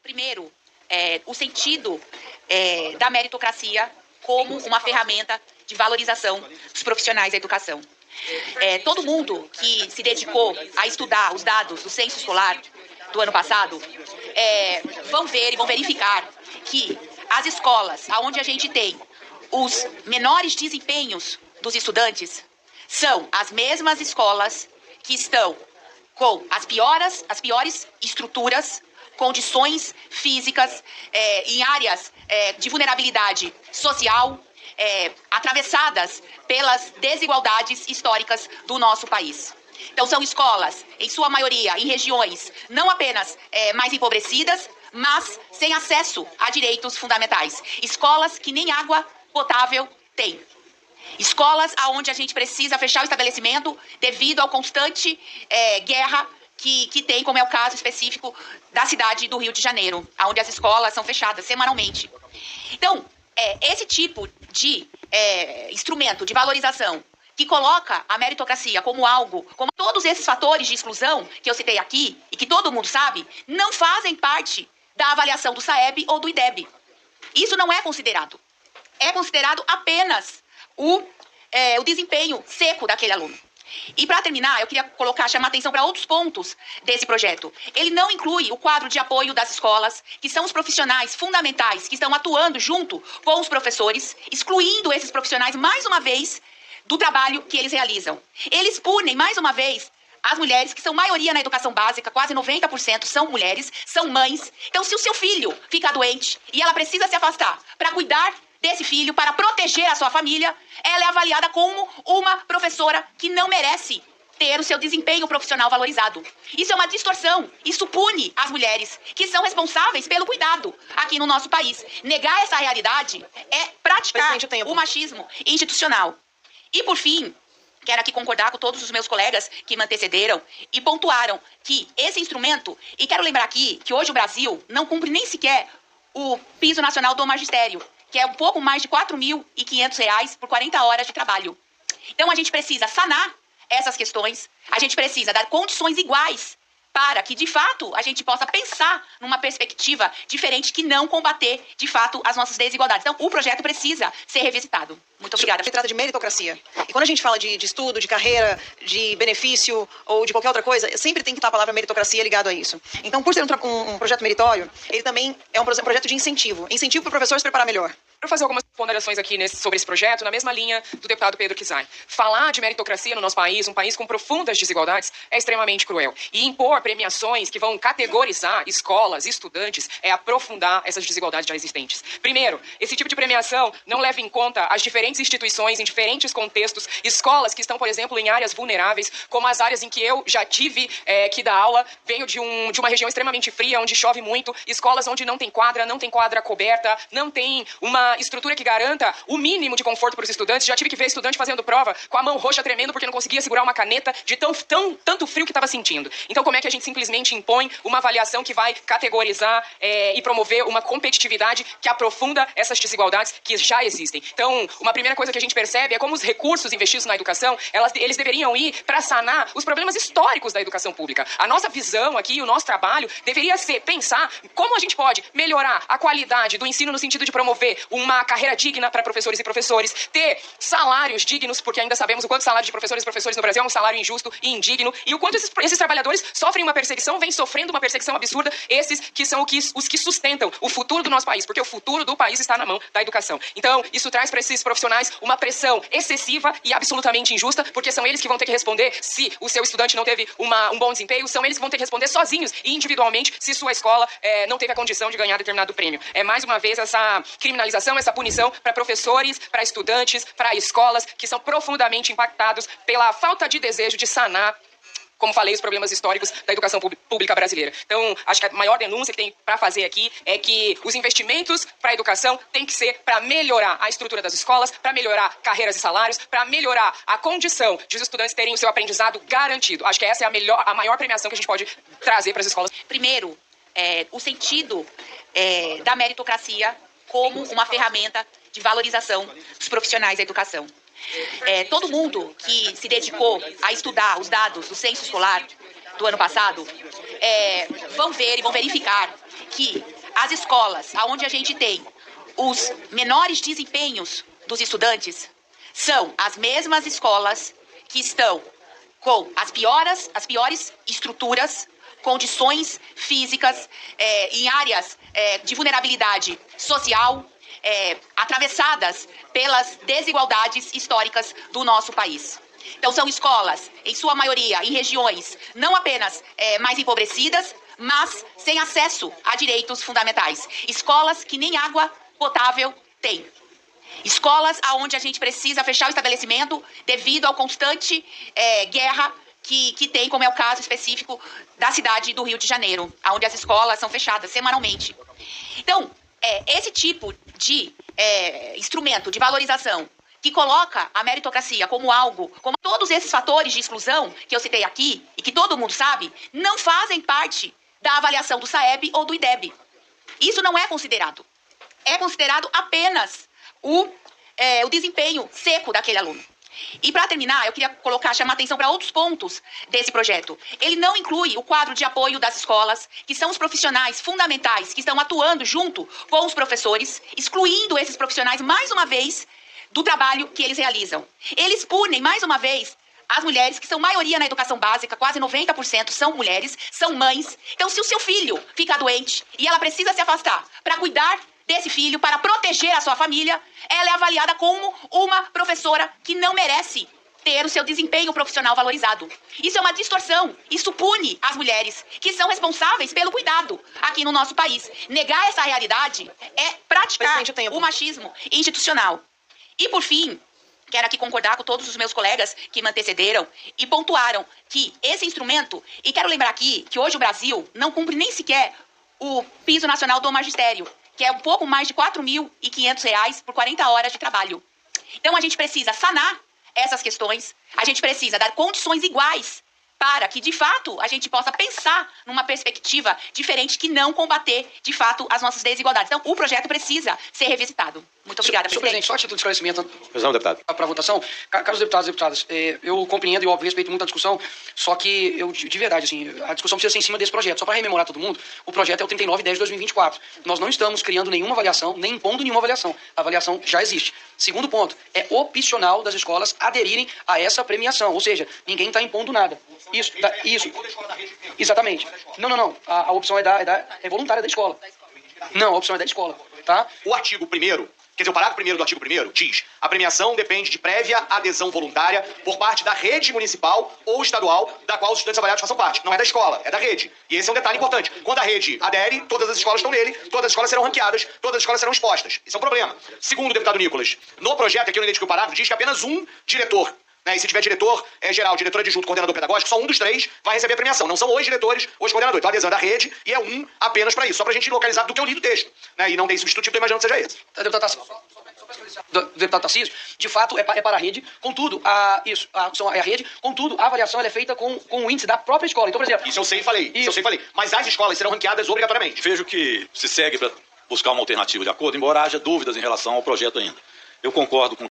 Primeiro, o sentido da meritocracia como uma ferramenta de valorização dos profissionais da educação. Todo mundo que se dedicou a estudar os dados do censo escolar do ano passado vão ver e vão verificar que as escolas onde a gente tem os menores desempenhos dos estudantes são as mesmas escolas que estão com as piores estruturas, condições físicas, em áreas de vulnerabilidade social, atravessadas pelas desigualdades históricas do nosso país. Então, são escolas, em sua maioria, em regiões não apenas mais empobrecidas, mas sem acesso a direitos fundamentais. Escolas que nem água potável têm. Escolas onde a gente precisa fechar o estabelecimento devido ao constante guerra que tem, como é o caso específico da cidade do Rio de Janeiro, onde as escolas são fechadas semanalmente. Então, esse tipo de instrumento de valorização que coloca a meritocracia como algo, como todos esses fatores de exclusão que eu citei aqui e que todo mundo sabe, não fazem parte da avaliação do SAEB ou do IDEB. Isso não é considerado. É considerado apenas o desempenho seco daquele aluno. E para terminar, eu queria chamar atenção para outros pontos desse projeto. Ele não inclui o quadro de apoio das escolas, que são os profissionais fundamentais que estão atuando junto com os professores, excluindo esses profissionais, mais uma vez, do trabalho que eles realizam. Eles punem, mais uma vez, as mulheres, que são maioria na educação básica, quase 90% são mulheres, são mães. Então, se o seu filho fica doente e ela precisa se afastar para cuidar desse filho, para proteger a sua família, ela é avaliada como uma professora que não merece ter o seu desempenho profissional valorizado. Isso é uma distorção. Isso pune as mulheres que são responsáveis pelo cuidado aqui no nosso país. Negar essa realidade é praticar o machismo institucional. E, por fim, quero aqui concordar com todos os meus colegas que me antecederam e pontuaram que esse instrumento, e quero lembrar aqui que hoje o Brasil não cumpre nem sequer o piso nacional do magistério, que é um pouco mais de R$ 4.500 por 40 horas de trabalho. Então, a gente precisa sanar essas questões, a gente precisa dar condições iguais para que, de fato, a gente possa pensar numa perspectiva diferente que não combater, de fato, as nossas desigualdades. Então, o projeto precisa ser revisitado. Muito obrigada. Se trata de meritocracia. E quando a gente fala de estudo, de carreira, de benefício ou de qualquer outra coisa, sempre tem que estar a palavra meritocracia ligado a isso. Então, por ser um projeto meritório, ele também é um projeto de incentivo. Incentivo para o professor se preparar melhor. Quero fazer algumas ponderações aqui sobre esse projeto, na mesma linha do deputado Pedro Kizai. Falar de meritocracia no nosso país, um país com profundas desigualdades, é extremamente cruel. E impor premiações que vão categorizar escolas, estudantes, é aprofundar essas desigualdades já existentes. Primeiro, esse tipo de premiação não leva em conta as diferentes instituições, em diferentes contextos, escolas que estão, por exemplo, em áreas vulneráveis, como as áreas em que eu já tive que dar aula. Venho de uma região extremamente fria, onde chove muito, escolas onde não tem quadra coberta, não tem uma estrutura que garanta o mínimo de conforto para os estudantes. Já tive que ver estudante fazendo prova com a mão roxa tremendo porque não conseguia segurar uma caneta de tanto frio que estava sentindo. Então, como é que a gente simplesmente impõe uma avaliação que vai categorizar e promover uma competitividade que aprofunda essas desigualdades que já existem? Então, uma primeira coisa que a gente percebe é como os recursos investidos na educação, eles deveriam ir para sanar os problemas históricos da educação pública. A nossa visão aqui, o nosso trabalho, deveria ser pensar como a gente pode melhorar a qualidade do ensino no sentido de promover uma carreira digna para professores e professores, ter salários dignos, porque ainda sabemos o quanto o salário de professores e professores no Brasil é um salário injusto e indigno, e o quanto esses trabalhadores sofrem uma perseguição, vêm sofrendo uma perseguição absurda, esses que são os que sustentam o futuro do nosso país, porque o futuro do país está na mão da educação. Então, isso traz para esses profissionais uma pressão excessiva e absolutamente injusta, porque são eles que vão ter que responder se o seu estudante não teve um bom desempenho, são eles que vão ter que responder sozinhos e individualmente se sua escola não teve a condição de ganhar determinado prêmio. É mais uma vez essa criminalização, essa punição para professores, para estudantes, para escolas que são profundamente impactados pela falta de desejo de sanar, como falei, os problemas históricos da educação pública brasileira. Então, acho que a maior denúncia que tem para fazer aqui é que os investimentos para a educação têm que ser para melhorar a estrutura das escolas, para melhorar carreiras e salários, para melhorar a condição de os estudantes terem o seu aprendizado garantido. Acho que essa é a maior premiação que a gente pode trazer para as escolas. Primeiro, o sentido da meritocracia como uma ferramenta de valorização dos profissionais da educação. Todo mundo que se dedicou a estudar os dados do censo escolar do ano passado vão ver e vão verificar que as escolas onde a gente tem os menores desempenhos dos estudantes são as mesmas escolas que estão com as piores estruturas, condições físicas, em áreas de vulnerabilidade social, atravessadas pelas desigualdades históricas do nosso país. Então, são escolas, em sua maioria, em regiões não apenas mais empobrecidas, mas sem acesso a direitos fundamentais. Escolas que nem água potável têm. Escolas onde a gente precisa fechar o estabelecimento devido ao constante guerra que tem, como é o caso específico da cidade do Rio de Janeiro, onde as escolas são fechadas semanalmente. Então, esse tipo de instrumento de valorização que coloca a meritocracia como algo, como todos esses fatores de exclusão que eu citei aqui e que todo mundo sabe, não fazem parte da avaliação do SAEB ou do IDEB. Isso não é considerado. É considerado apenas o desempenho seco daquele aluno. E para terminar, eu queria chamar atenção para outros pontos desse projeto. Ele não inclui o quadro de apoio das escolas, que são os profissionais fundamentais que estão atuando junto com os professores, excluindo esses profissionais, mais uma vez, do trabalho que eles realizam. Eles punem, mais uma vez, as mulheres, que são maioria na educação básica, quase 90% são mulheres, são mães. Então, se o seu filho fica doente e ela precisa se afastar para cuidar desse filho, para proteger a sua família, ela é avaliada como uma professora que não merece ter o seu desempenho profissional valorizado. Isso é uma distorção. Isso pune as mulheres que são responsáveis pelo cuidado aqui no nosso país. Negar essa realidade é praticar o machismo institucional. E, por fim, quero aqui concordar com todos os meus colegas que me antecederam e pontuaram que esse instrumento, e quero lembrar aqui que hoje o Brasil não cumpre nem sequer o piso nacional do magistério, que é um pouco mais de R$ 4.500 por 40 horas de trabalho. Então, a gente precisa sanar essas questões, a gente precisa dar condições iguais para que, de fato, a gente possa pensar numa perspectiva diferente que não combater, de fato, as nossas desigualdades. Então, o projeto precisa ser revisitado. Muito obrigada, Senhor presidente, só a título de esclarecimento. Presidente, deputado. Para a votação. Caros deputados e deputadas, eu compreendo e, óbvio, respeito muito a discussão, só que eu, de verdade, assim, a discussão precisa ser em cima desse projeto. Só para rememorar todo mundo, o projeto é o 39/10/2024. Nós não estamos criando nenhuma avaliação, nem impondo nenhuma avaliação. A avaliação já existe. Segundo ponto, é opcional das escolas aderirem a essa premiação, ou seja, ninguém está impondo nada. Isso. Exatamente. Não. A opção é voluntária da escola. Não, a opção é da escola, tá? O artigo 1º, quer dizer, o parágrafo 1º do artigo 1º diz: a premiação depende de prévia adesão voluntária por parte da rede municipal ou estadual da qual os estudantes avaliados façam parte. Não é da escola, é da rede. E esse é um detalhe importante. Quando a rede adere, todas as escolas estão nele, todas as escolas serão ranqueadas, todas as escolas serão expostas. Isso é um problema. Segundo o deputado Nicolas, no projeto, aqui eu não identifiquei o parágrafo, diz que apenas um diretor, né? E se tiver diretor geral, diretor adjunto, coordenador pedagógico, só um dos 3 vai receber a premiação. Não são os diretores, os coordenadores. Então a adesão é da rede e é um apenas para isso. Só pra gente localizar do que eu li do texto. Né? E não tem substitutivo, tô imaginando que seja esse. Deputado Tarcísio, de fato é para a rede, contudo, a rede, contudo, a avaliação ela é feita com o índice da própria escola. Então, por exemplo... Isso eu sei e falei. Mas as escolas serão ranqueadas obrigatoriamente. Vejo que se segue para buscar uma alternativa de acordo, embora haja dúvidas em relação ao projeto ainda. Eu concordo com